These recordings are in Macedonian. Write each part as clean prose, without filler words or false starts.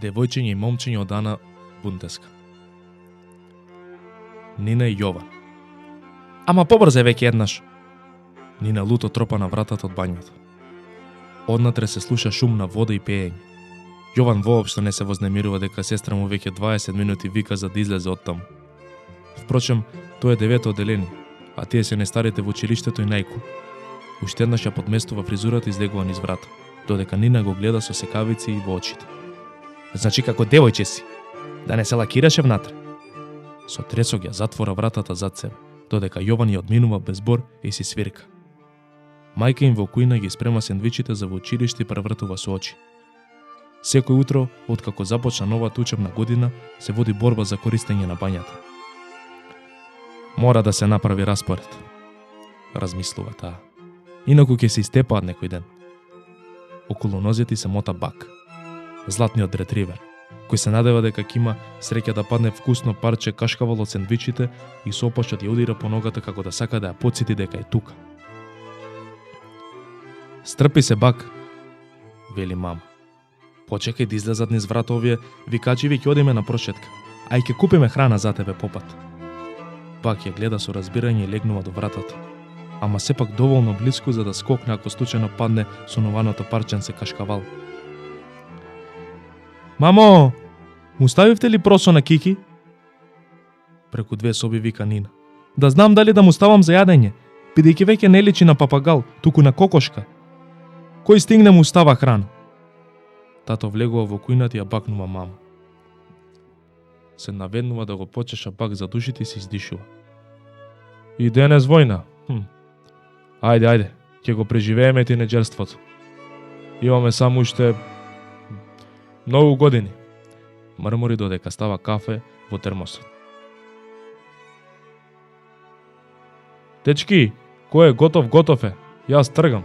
Девојчиња и момчиња од Ана Бунтеска. Нина и Јован. Ама побрзе веќе еднаш. Нина луто тропа на вратата од бањата. Однатре се слуша шум на вода и пеење. Јован воопшто не се вознемирува дека сестра му веќе 20 минути вика за да излезе од таму. Впрочем, тоа е 9-то одделение, а тие се најстарите во училиштето и најкул. Уште еднаш ја подместува фризурата и излегува низ врата, додека Нина го гледа со секавици и во очите. Значи како девојче си, да не се лакираше внатре. Со тресок ја затвора вратата зад себе, додека Јован ја одминува без збор и си свирка. Мајка им во кујна ги спрема сендвичите за во училиште и превртува со очи. Секој утро, откако започна новата учебна година, се води борба за користење на бањата. Мора да се направи распоред, размислува таа. Инаку ќе се истепаат некој ден. Околу нозете се мота Бак, златниот ретривер, кој се надева дека ќе има среќа да падне вкусно парче кашкавал од сендвичите и со опашот ја удира по ногата како да сака да ја потсети дека е тука. Стрпи се, Бак, вели мама. Почекај да излезат низ врата овие викачиви, ќе одиме на прошетка. Ај ќе купиме храна за тебе попат. Бак ја гледа со разбирање и легнува до вратата, ама сепак доволно блиску за да скокне ако случајно падне сонуваното парченце кашкавал. Мамо, му ставивте ли просо на Кики? Преку две соби вика Нина. Да знам дали да му ставам за јадење, бидејќи веќе не личи на папагал, туку на кокошка. Кој стигне му става храна? Тато влегува во кујната и ја бакнува мама. Се наведнува да го почеша Бак за душите и се издишува. И денес војна. Ајде, ќе го преживееме тинеџерството. Имаме само уште многу години. Мрмори додека става кафе во термосот. Дечки, кој е готов е. Јас тргам.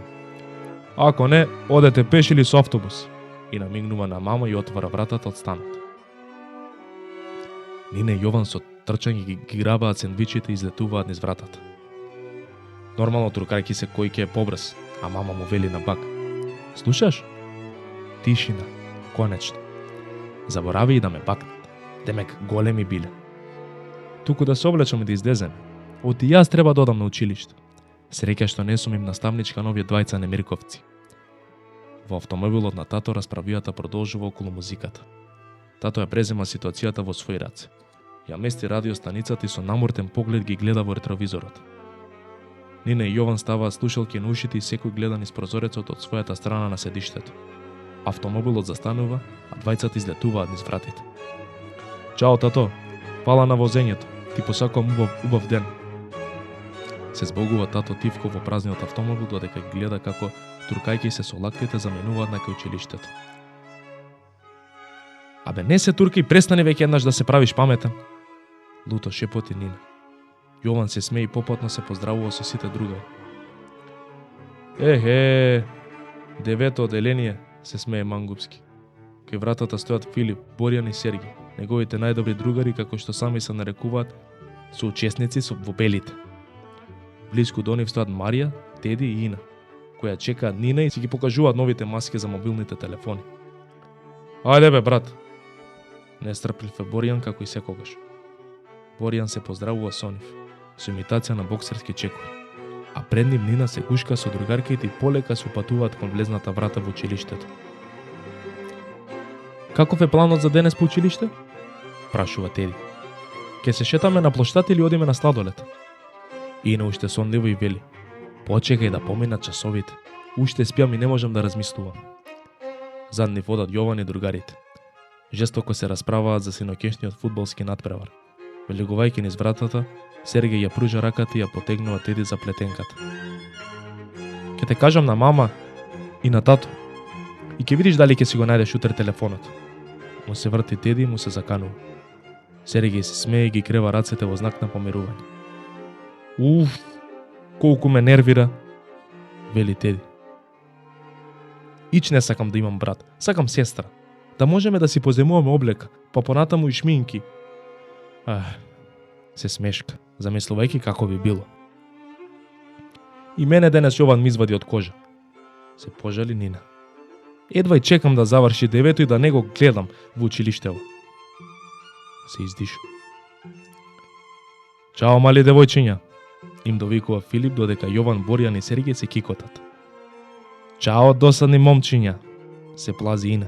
Ако не, одете пеш или со автобус. И намигнува на мама и отвара вратата од станот. Нина и Јован со трчање ги грабаат сендвичите и излетуваат низ вратата. Нормално трукајќи се кој ќе е побрз, а мама му вели на Бак. Слушаш? Тишина, конечно. Заборави и да ме бакнат. Демек големи биле. Туку да се облечам и да излезем. Оти јас треба да одам на училиште. Среќа што не сум им наставничка на овие двајца немирковци. Во автомобилот на тато расправијата продолжува околу музиката. Тато ја презема ситуацијата во своји раце. Ја мести радиостаницата и со намортен поглед ги гледа во ретровизорот. Нина и Јован ставаат слушалки на ушите и секој гледа низ прозорецот од својата страна на седиштето. Автомобилот застанува, а двајцата излетуваат низ вратите. Чао, тато, фала на возењето, ти посакувам убав ден. Се збогува тато Тивко во празниот автомобил додека ги гледа како туркајки се со лактите заменуваат на кај училиштето. Абе не се турка и престани веќе еднаш да се правиш паметен. Луто шепоти Нина. Јован се смее и попатно се поздравува со сите другари. Девето одделение, се смее мангупски. Кај вратата стојат Филип, Боријан и Сергиј, неговите најдобри другари како што сами се нарекуваат соучесници во белите. Блиску до нив стојат Марија, Теди и Ина, која чекаат Нина и си ги покажуваат новите маски за мобилните телефони. Ајде бе, брат! Нестрплив е Боријан како и секогаш. Боријан се поздравува со нив, со имитација на боксерски чекори, а пред нив Нина се гушка со другарките и полека се упатуваат кон влезната врата во училиштето. Каков е планот за денес по училиште? Прашува Теди. Ке се шетаме на плоштад или одиме на сладолет? Ина уште сонливо и вели. Почекај да поминат часовите. Уште спиам и не можам да размислувам. Зад нив одат Јован и другарите. Жестоко се расправаат за синокешниот фудбалски надпревар. Влегувајќи низ вратата, Сергеј ја пружа раката и ја потегнува Теди за плетенката. Ке те кажам на мама и на тато. И ќе видиш дали ќе си го најдеш утре телефонот. Му се врти Теди и му се заканува. Сергеј се смее и ги крева рацете во знак на помирување. Колку ме нервира, вели Теди. Ич не сакам да имам брат, сакам сестра. Да можеме да си поземуваме облека, па понатаму и шминки. Се смешка, замислувајќи како би било. И мене денес Јован ми извади од кожа. Се пожали Нина. Едва и чекам да заврши девето и да не го гледам во училиштево. Се издиша. Чао, мали девојчиња, им довикува Филип додека Јован, Боријан и Сергеј се кикотат. Чао, досадни момчиња, се плази Ина.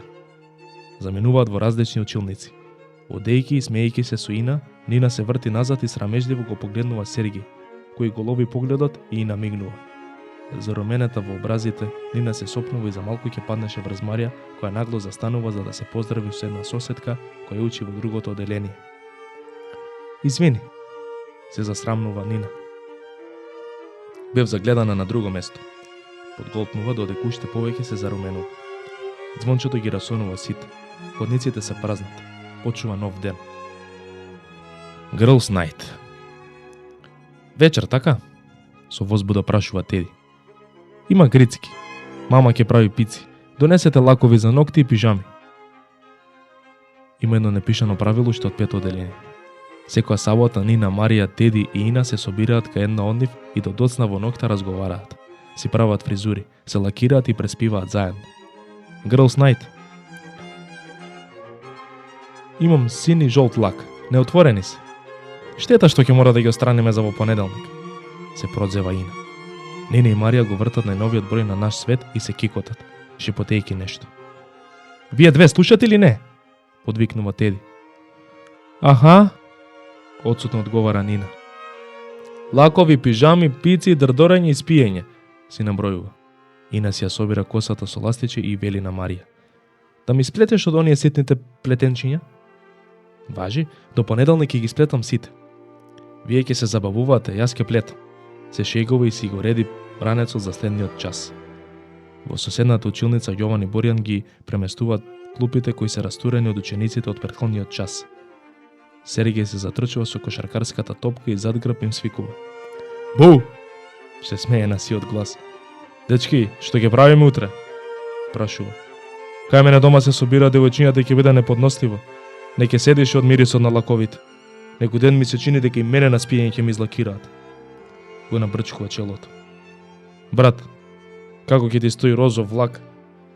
Заменуваат во различни училници. Одејки и смејки се со Ина, Нина се врти назад и срамежливо го погледнува Сергеј, кој го лови погледот и Ина мигнува. Заруменета во образите, Нина се сопнува и за малку ќе паднеше врз Марија, која нагло застанува за да се поздрави со една соседка која учи во другото оделение. Извини, се засрамнува Нина. Бев загледана на друго место. Подголтнува додека уште повеќе се заруменува. Звончето ги расонува сите. Ходниците се празнат. Почува нов ден. Girls Night. Вечер, така? Со возбуда прашува Теди. Има грицки. Мама ќе прави пици. Донесете лакови за ногти и пижами. Има едно непишано правило што од пето оделение. Секоја сабота Нина, Марија, Теди и Ина се собираат кај една од нив и до доцна во ноќта разговараат. Си прават фризури, се лакираат и преспиваат заедно. Girls Night. Имам син и жолт лак. Неотворени се. Штета што ќе мора да ги отстраниме за во понеделник. Се продзева Ина. Нина и Марија го вртат најновиот број на Наш свет и се кикотат, шепотејки нешто. Вие две слушате или не? Подвикнува Теди. Аха, одсутно одговара Нина. Лакови, пижами, пици, дрдорење и спиење, си набројува. Ина си ја собира косата со ластичи и вели на Марија. Да ми сплетеш од оние ситните плетенчиња? Важи, до понеделник ќе ги сплетам сите. Вие ќе се забавувате, јас ќе плетам. Се шегува и си го реди ранецот за следниот час. Во соседната училница Јован и Боријан ги преместуваат клупите кои се растурени од учениците од претходниот час. Сергеј се затрчува со кошаркарската топка и зад грб им свикува. Бу! Се смее на сиот глас. Дечки, што ќе правиме утре? Прашува. Кај мене дома се собира девојчињата и ќе биде неподносливо. Не ќе седиш од мирисот на лаковите. Некој ден ми се чини дека и мене на спиење ќе ми излакираат. Го набрчкува челото. Брат, како ќе ти стои розов влак?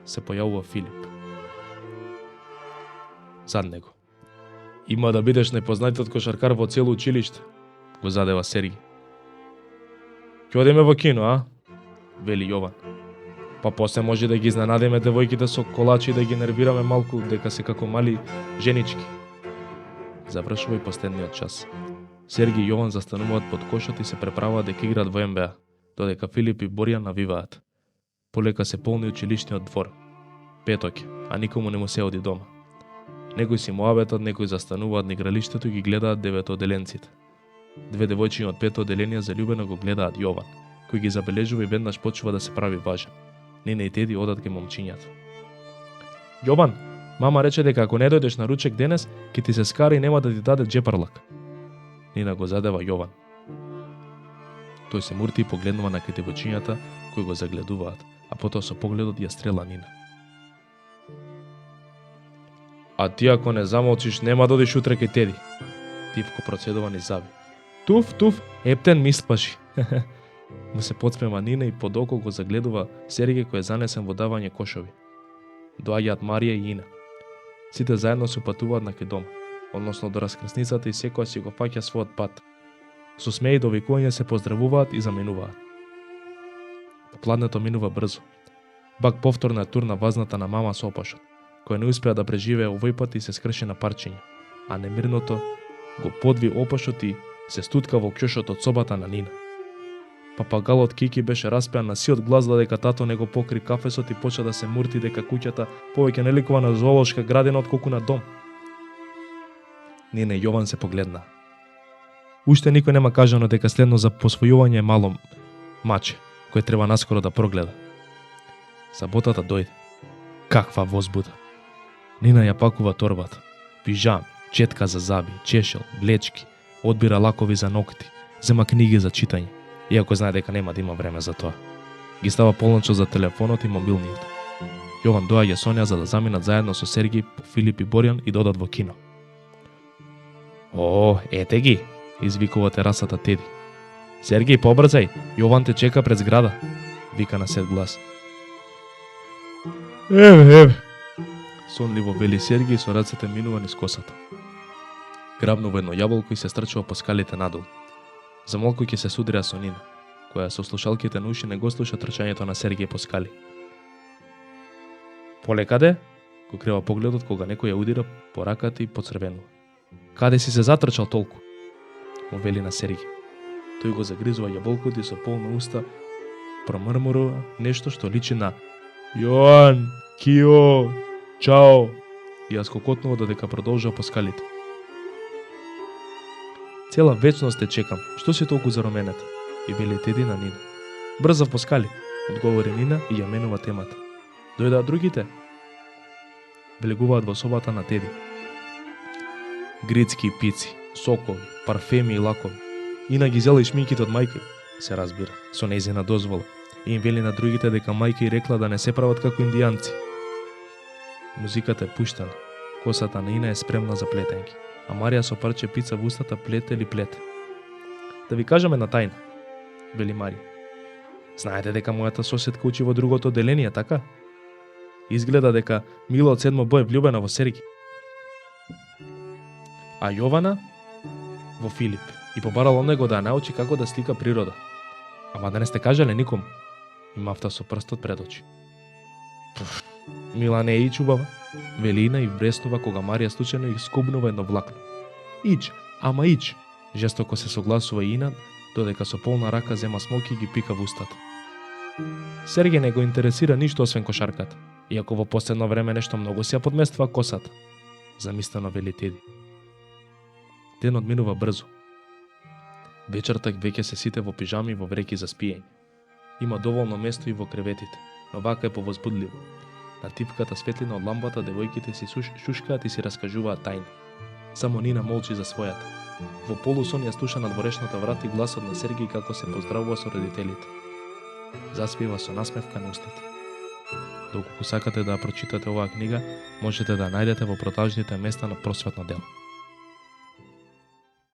Се појавува Филип. Зад него. Има да бидеш непознатиот кошаркар во цело училиште, го задева Сергеј. Ќе одиме во кино, а? Вели Јован. Па после може да ги изненадиме девојките со колачи и да ги нервираме малку дека се како мали женички. Завршува и последниот час. Сергеј и Јован застануваат под кошот и се преправаат дека играат во НБА, додека Филип и Боријан навиваат. Полека се полни училишниот двор. Петок, а никому не му се оди дома. Некои си муабетат, некои застануваат на игралиштето и ги гледаат деветоделенците. Две девојчиња од пето оделение заљубено го гледаат Јован, кој ги забележува и веднаш почува да се прави важен. Нина и Теди одат кај момчињата. Јован, мама рече дека ако не дојдеш на ручек денес, ќе ти се скара и нема да ти даде джепарлак. Нина го задева Јован. Тој се мурти и погледнува на кај девојчињата кои го загледуваат, а потоа со погледот ја стрела Нина. А ти ако не замолчиш, нема да одиш утре кај Теди. Тивко процедува низ заби. Туф, ептен ми спаши. Му се подсмева Нина и под око го загледува Сергеј кој е занесен во давање кошови. Доаѓаат Марија и Ина. Сите заедно се патуваат на кај дома, односно до раскрсницата и секоја си го фаќа својот пат. Со смеи и довикување се поздравуваат и заменуваат. Попладнето минува брзо. Бак повторна е тур на вазната на мама со опашот, која не успеа да преживее овој пат и се скрши на парчиња, а немирното го подви опашот и се стутка во ќошот од собата на Нина. Папагалот Кики беше распеан на сиот глас додека тато не го покри кафесот и почна да се мурти дека куќата повеќе не ликува на зоолошка градина отколку на дом. Нина и Јован се погледна. Уште никој нема кажано дека следно за посвојување е мало маче, кој треба наскоро да прогледа. Саботата дојде. Каква возбуда! Нина ја пакува торбата. Пижам, четка за заби, чешел, влечки, одбира лакови за ногти, зема книги за читање, иако знае дека нема да има време за тоа. Ги става полночо за телефонот и мобилниот. Јован доаѓа со неа за да заминат заедно со Сергеј, Филип и Боријан и додат во кино. О, ете ги, извикува терасата Теди. Сергеј, побрзај, Јован те чека пред зграда, вика на сет глас. Еве. Сонливо вели Сергеј со рацете минува низ косата. Грабнува едно јаболко и се стрчува по скалите надолу. За малку ќе се судрија со Нина, која со слушалките на уши не го слуша трчањето на Сергеј по скали. Полекаде, го крива погледот кога некој ја удира по раката и поцрвенува. Каде си се затрчал толку? Му вели на Сергеј. Тој го загризува јаболкот и со полна уста промрморува нешто што личи на Јоан, Кио, чао, и ја скокотнува додека продолжува по скалите. Цела вечност те чекам, што си толку зароменета? И вели Теди на Нина. Брзав по скали, одговори Нина и ја менува темата. Дојдаа другите? Влегуваат во собата на Теди. Грицки пици, сокови, парфеми и лакови. Ина ги зела и шминките од мајка, се разбира, со нејзина дозвола. И им вели на другите дека мајка и рекла да не се прават како индијанци. Музиката е пуштена, косата на Ина е спремна за плетење, а Марија со парче пица во устата плете или плете. Да ви кажам една тајна, вели Марија. Знаете дека мојата соседка учи во другото одделение, така? Изгледа дека Мила од 7 Б е влюбена во Сергеј. А Јована во Филип и побарала од него да ја научи како да слика природа. Ама да не сте кажале никому. И мафта со прстот пред очи. Мила не е и чубава, вели Ина и вреснува кога Марија случајно их скубнува едно влакно. Ич, ама ич, жестоко се согласува Ина, додека со полна рака зема смоки и ги пика во устата. Сергеј не го интересира ништо освен кошарката, иако во последно време нешто многу се ја подместува косата, замислено вели Теди. Денот минува брзо. Вечерта веќе се сите во пижами и во вреки за спиење. Има доволно место и во креветите, но вака е повозбудливо. На типката светлина од лампата девојките си шушкаат и си раскажуваат тајни. Само Нина молчи за својата. Во полусон ја слуша на дворешната врата и гласот на Сергеј како се поздравува со родителите. Заспива со насмевка на устата. Доколку сакате да ја прочитате оваа книга, можете да ја најдете во продажните места на Просветно дело.